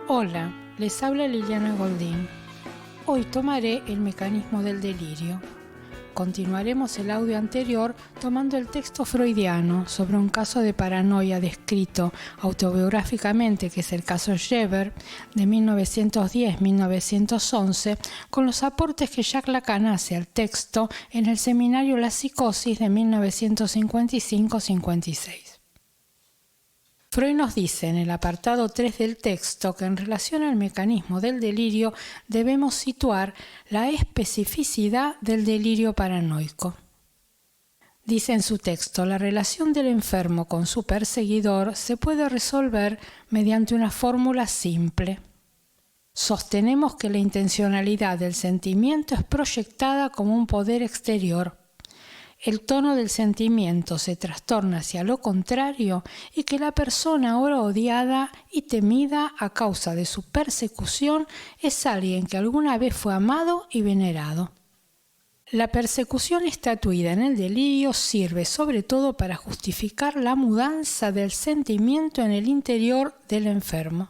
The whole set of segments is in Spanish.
Hola, les habla Liliana Goldín. Hoy tomaré el mecanismo del delirio. Continuaremos el audio anterior tomando el texto freudiano sobre un caso de paranoia descrito autobiográficamente, que es el caso Geber, de 1910-1911, con los aportes que Jacques Lacan hace al texto en el seminario La Psicosis de 1955-56. Freud nos dice en el apartado 3 del texto que en relación al mecanismo del delirio debemos situar la especificidad del delirio paranoico. Dice en su texto, la relación del enfermo con su perseguidor se puede resolver mediante una fórmula simple. Sostenemos que la intencionalidad del sentimiento es proyectada como un poder exterior. El tono del sentimiento se trastorna hacia lo contrario y que la persona ahora odiada y temida a causa de su persecución es alguien que alguna vez fue amado y venerado. La persecución estatuida en el delirio sirve sobre todo para justificar la mudanza del sentimiento en el interior del enfermo.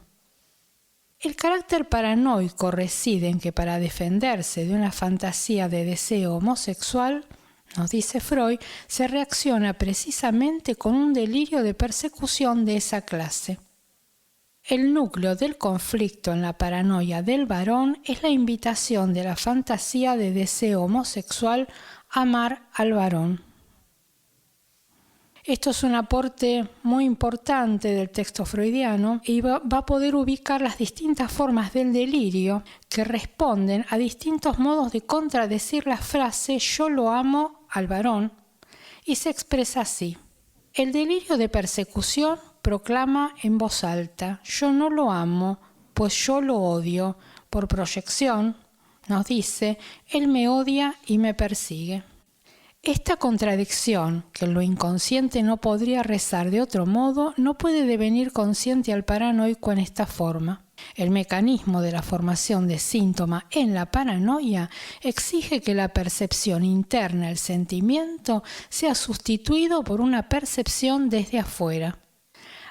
El carácter paranoico reside en que para defenderse de una fantasía de deseo homosexual, nos dice Freud, se reacciona precisamente con un delirio de persecución de esa clase. El núcleo del conflicto en la paranoia del varón es la invitación de la fantasía de deseo homosexual a amar al varón. Esto es un aporte muy importante del texto freudiano y va a poder ubicar las distintas formas del delirio que responden a distintos modos de contradecir la frase «yo lo amo» al varón, y se expresa así. El delirio de persecución proclama en voz alta «yo no lo amo, pues yo lo odio». Por proyección, nos dice «él me odia y me persigue». Esta contradicción, que en lo inconsciente no podría rezar de otro modo, no puede devenir consciente al paranoico en esta forma. El mecanismo de la formación de síntoma en la paranoia exige que la percepción interna, el sentimiento, sea sustituido por una percepción desde afuera.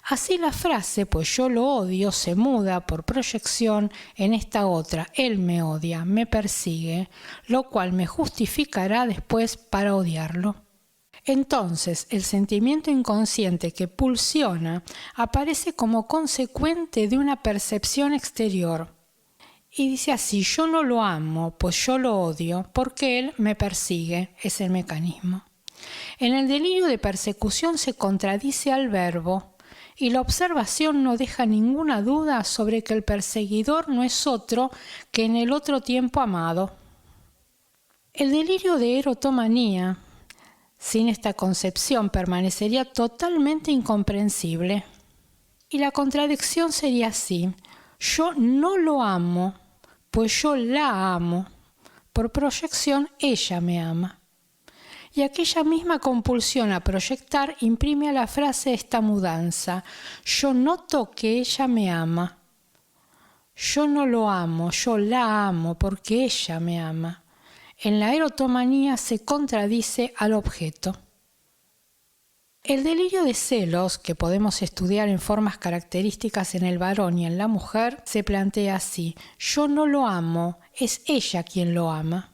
Así la frase, pues yo lo odio, se muda por proyección en esta otra, él me odia, me persigue, lo cual me justificará después para odiarlo. Entonces, el sentimiento inconsciente que pulsiona aparece como consecuente de una percepción exterior. Y dice así, yo no lo amo, pues yo lo odio, porque él me persigue, es el mecanismo. En el delirio de persecución se contradice al verbo, y la observación no deja ninguna duda sobre que el perseguidor no es otro que en el otro tiempo amado. El delirio de erotomanía, sin esta concepción, permanecería totalmente incomprensible. Y la contradicción sería así: yo no lo amo, pues yo la amo. Por proyección, ella me ama. Y aquella misma compulsión a proyectar imprime a la frase esta mudanza. Yo noto que ella me ama. Yo no lo amo, yo la amo porque ella me ama. En la erotomanía se contradice al objeto. El delirio de celos, que podemos estudiar en formas características en el varón y en la mujer, se plantea así: yo no lo amo, es ella quien lo ama.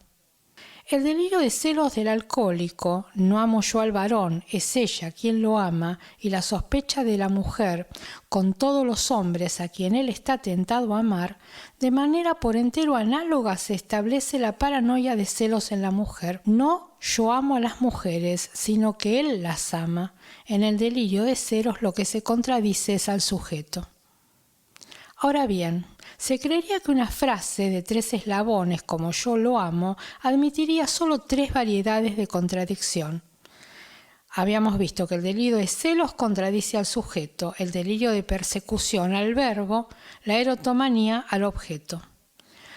El delirio de celos del alcohólico, no amo yo al varón, es ella quien lo ama, y la sospecha de la mujer con todos los hombres a quien él está tentado a amar, de manera por entero análoga se establece la paranoia de celos en la mujer. No yo amo a las mujeres, sino que él las ama. En el delirio de celos lo que se contradice es al sujeto. Ahora bien, se creería que una frase de 3 eslabones como yo lo amo admitiría solo 3 variedades de contradicción. Habíamos visto que el delirio de celos contradice al sujeto, el delirio de persecución al verbo, la erotomanía al objeto.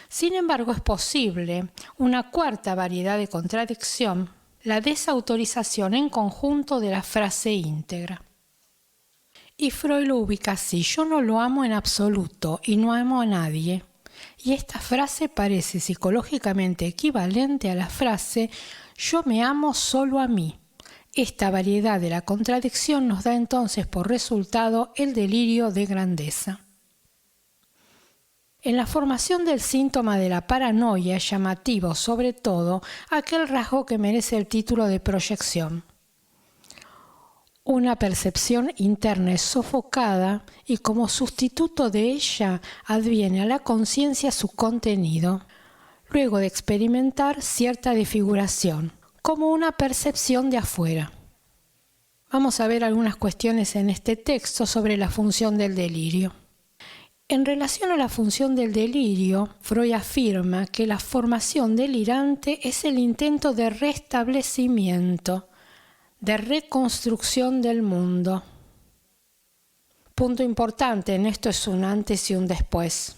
Sin embargo, es posible una 4ª variedad de contradicción, la desautorización en conjunto de la frase íntegra. Y Freud lo ubica así: yo no lo amo en absoluto y no amo a nadie. Y esta frase parece psicológicamente equivalente a la frase yo me amo solo a mí. Esta variedad de la contradicción nos da entonces por resultado el delirio de grandeza. En la formación del síntoma de la paranoia es llamativo, sobre todo, aquel rasgo que merece el título de proyección. Una percepción interna es sofocada y como sustituto de ella adviene a la conciencia su contenido, luego de experimentar cierta desfiguración, como una percepción de afuera. Vamos a ver algunas cuestiones en este texto sobre la función del delirio. En relación a la función del delirio, Freud afirma que la formación delirante es el intento de restablecimiento, de reconstrucción del mundo. Punto importante en esto es un antes y un después,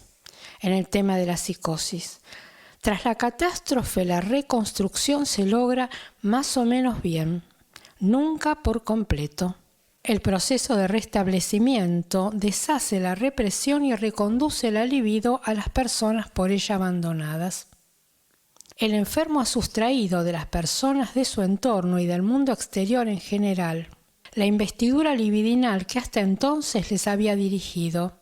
en el tema de la psicosis. Tras la catástrofe, la reconstrucción se logra más o menos bien, nunca por completo. El proceso de restablecimiento deshace la represión y reconduce la libido a las personas por ella abandonadas. El enfermo ha sustraído de las personas de su entorno y del mundo exterior en general la investidura libidinal que hasta entonces les había dirigido.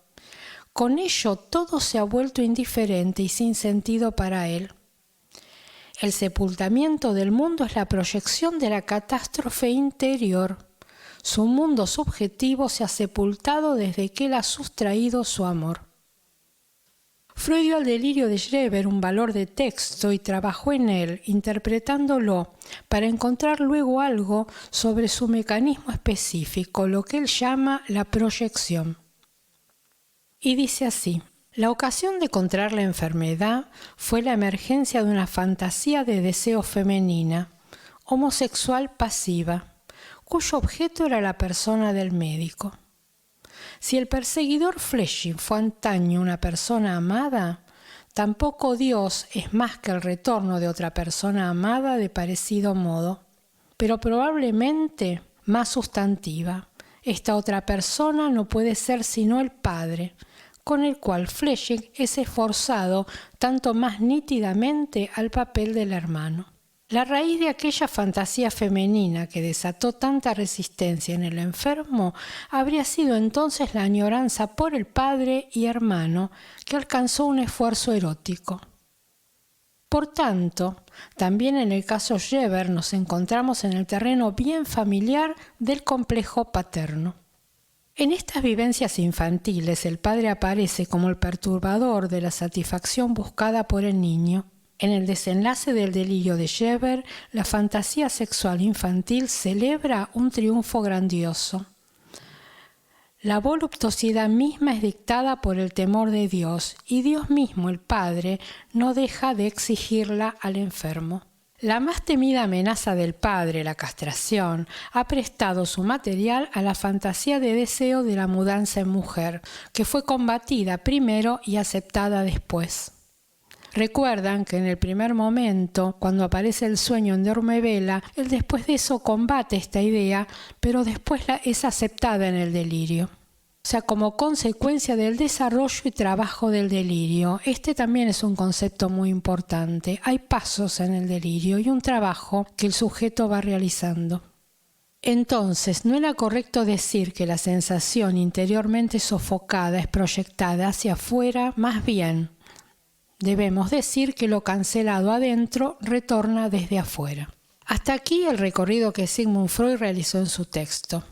Con ello todo se ha vuelto indiferente y sin sentido para él. El sepultamiento del mundo es la proyección de la catástrofe interior. Su mundo subjetivo se ha sepultado desde que él ha sustraído su amor. Freud dio al delirio de Schreber un valor de texto y trabajó en él, interpretándolo, para encontrar luego algo sobre su mecanismo específico, lo que él llama la proyección. Y dice así: la ocasión de contraer la enfermedad fue la emergencia de una fantasía de deseo femenina, homosexual pasiva, cuyo objeto era la persona del médico. Si el perseguidor Flesching fue antaño una persona amada, tampoco Dios es más que el retorno de otra persona amada de parecido modo, pero probablemente más sustantiva. Esta otra persona no puede ser sino el Padre, con el cual Flesching es esforzado tanto más nítidamente al papel del hermano. La raíz de aquella fantasía femenina que desató tanta resistencia en el enfermo habría sido entonces la añoranza por el padre y hermano que alcanzó un esfuerzo erótico. Por tanto, también en el caso Schreber nos encontramos en el terreno bien familiar del complejo paterno. En estas vivencias infantiles el padre aparece como el perturbador de la satisfacción buscada por el niño. En el desenlace del delirio de Schreber, la fantasía sexual infantil celebra un triunfo grandioso. La voluptuosidad misma es dictada por el temor de Dios y Dios mismo, el Padre, no deja de exigirla al enfermo. La más temida amenaza del padre, la castración, ha prestado su material a la fantasía de deseo de la mudanza en mujer, que fue combatida primero y aceptada después. Recuerdan que en el primer momento, cuando aparece el sueño en Dormevela, él después de eso combate esta idea, pero después es aceptada en el delirio. O sea, como consecuencia del desarrollo y trabajo del delirio. Este también es un concepto muy importante. Hay pasos en el delirio y un trabajo que el sujeto va realizando. Entonces, no era correcto decir que la sensación interiormente sofocada es proyectada hacia afuera, más bien debemos decir que lo cancelado adentro retorna desde afuera. Hasta aquí el recorrido que Sigmund Freud realizó en su texto.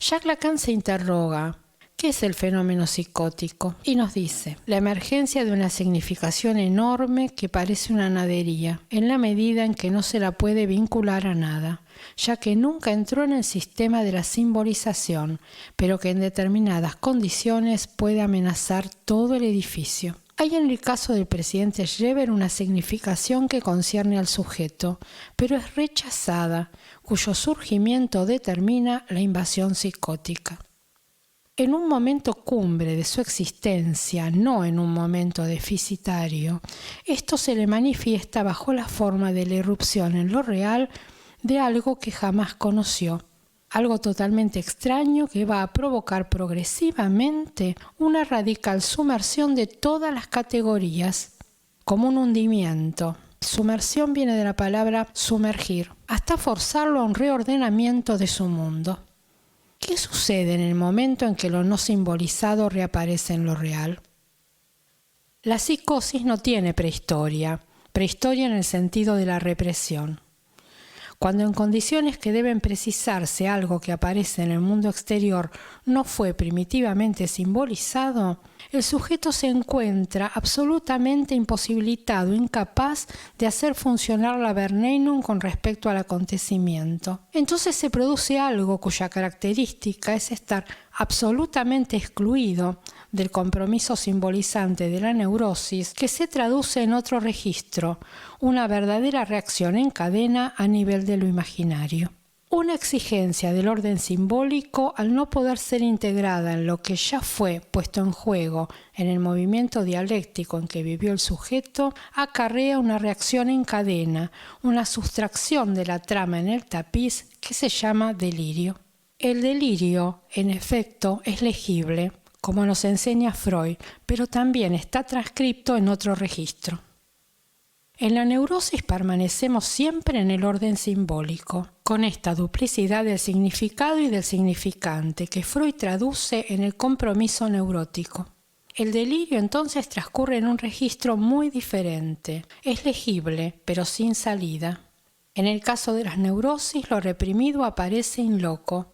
Jacques Lacan se interroga: ¿qué es el fenómeno psicótico? Y nos dice: la emergencia de una significación enorme que parece una nadería, en la medida en que no se la puede vincular a nada, ya que nunca entró en el sistema de la simbolización, pero que en determinadas condiciones puede amenazar todo el edificio. Hay en el caso del presidente Schreber una significación que concierne al sujeto, pero es rechazada, cuyo surgimiento determina la invasión psicótica. En un momento cumbre de su existencia, no en un momento deficitario, esto se le manifiesta bajo la forma de la irrupción en lo real de algo que jamás conoció. Algo totalmente extraño que va a provocar progresivamente una radical sumersión de todas las categorías, como un hundimiento. Sumersión viene de la palabra sumergir, hasta forzarlo a un reordenamiento de su mundo. ¿Qué sucede en el momento en que lo no simbolizado reaparece en lo real? La psicosis no tiene prehistoria en el sentido de la represión. Cuando en condiciones que deben precisarse algo que aparece en el mundo exterior no fue primitivamente simbolizado, el sujeto se encuentra absolutamente imposibilitado, incapaz de hacer funcionar la Verneinung con respecto al acontecimiento. Entonces se produce algo cuya característica es estar absolutamente excluido del compromiso simbolizante de la neurosis, que se traduce en otro registro, una verdadera reacción en cadena a nivel de lo imaginario. Una exigencia del orden simbólico, al no poder ser integrada en lo que ya fue puesto en juego en el movimiento dialéctico en que vivió el sujeto, acarrea una reacción en cadena, una sustracción de la trama en el tapiz que se llama delirio. El delirio, en efecto, es legible, como nos enseña Freud, pero también está transcripto en otro registro. En la neurosis permanecemos siempre en el orden simbólico, con esta duplicidad del significado y del significante que Freud traduce en el compromiso neurótico. El delirio entonces transcurre en un registro muy diferente, es legible, pero sin salida. En el caso de las neurosis, lo reprimido aparece in loco.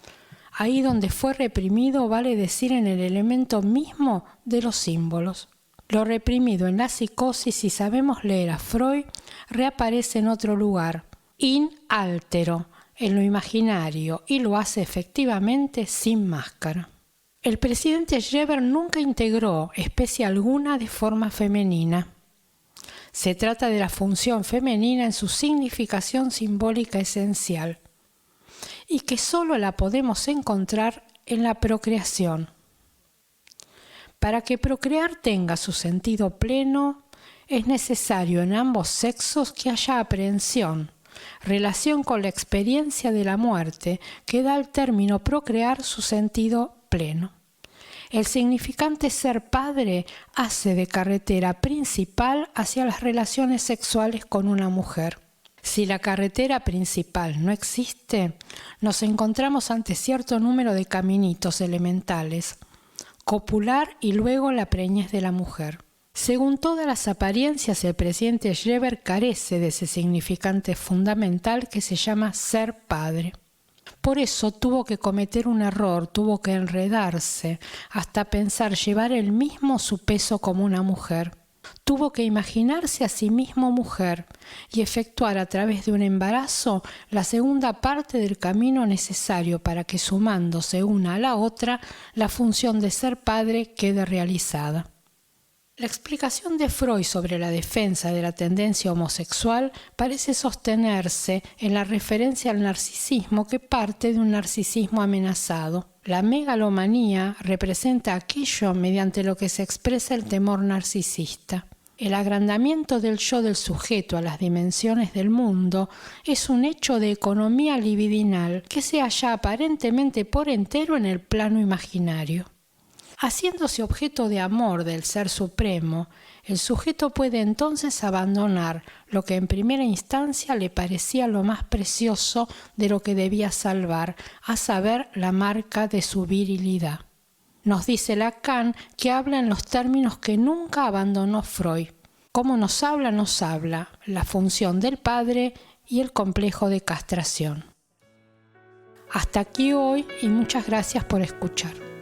Ahí donde fue reprimido vale decir en el elemento mismo de los símbolos. Lo reprimido en la psicosis, si sabemos leer a Freud, reaparece en otro lugar, in altero, en lo imaginario, y lo hace efectivamente sin máscara. El presidente Schreber nunca integró especie alguna de forma femenina. Se trata de la función femenina en su significación simbólica esencial, y que solo la podemos encontrar en la procreación. Para que procrear tenga su sentido pleno, es necesario en ambos sexos que haya aprehensión, relación con la experiencia de la muerte que da al término procrear su sentido pleno. El significante ser padre hace de carretera principal hacia las relaciones sexuales con una mujer. Si la carretera principal no existe, nos encontramos ante cierto número de caminitos elementales, copular y luego la preñez de la mujer. Según todas las apariencias, el presidente Schreber carece de ese significante fundamental que se llama ser padre. Por eso tuvo que cometer un error, tuvo que enredarse, hasta pensar llevar él mismo su peso como una mujer. Tuvo que imaginarse a sí mismo mujer y efectuar a través de un embarazo la segunda parte del camino necesario para que, sumándose una a la otra, la función de ser padre quede realizada. La explicación de Freud sobre la defensa de la tendencia homosexual parece sostenerse en la referencia al narcisismo que parte de un narcisismo amenazado. La megalomanía representa aquello mediante lo que se expresa el temor narcisista. El agrandamiento del yo del sujeto a las dimensiones del mundo es un hecho de economía libidinal que se halla aparentemente por entero en el plano imaginario. Haciéndose objeto de amor del Ser Supremo, el sujeto puede entonces abandonar lo que en primera instancia le parecía lo más precioso de lo que debía salvar, a saber, la marca de su virilidad. Nos dice Lacan que habla en los términos que nunca abandonó Freud. Como nos habla, la función del padre y el complejo de castración. Hasta aquí hoy y muchas gracias por escuchar.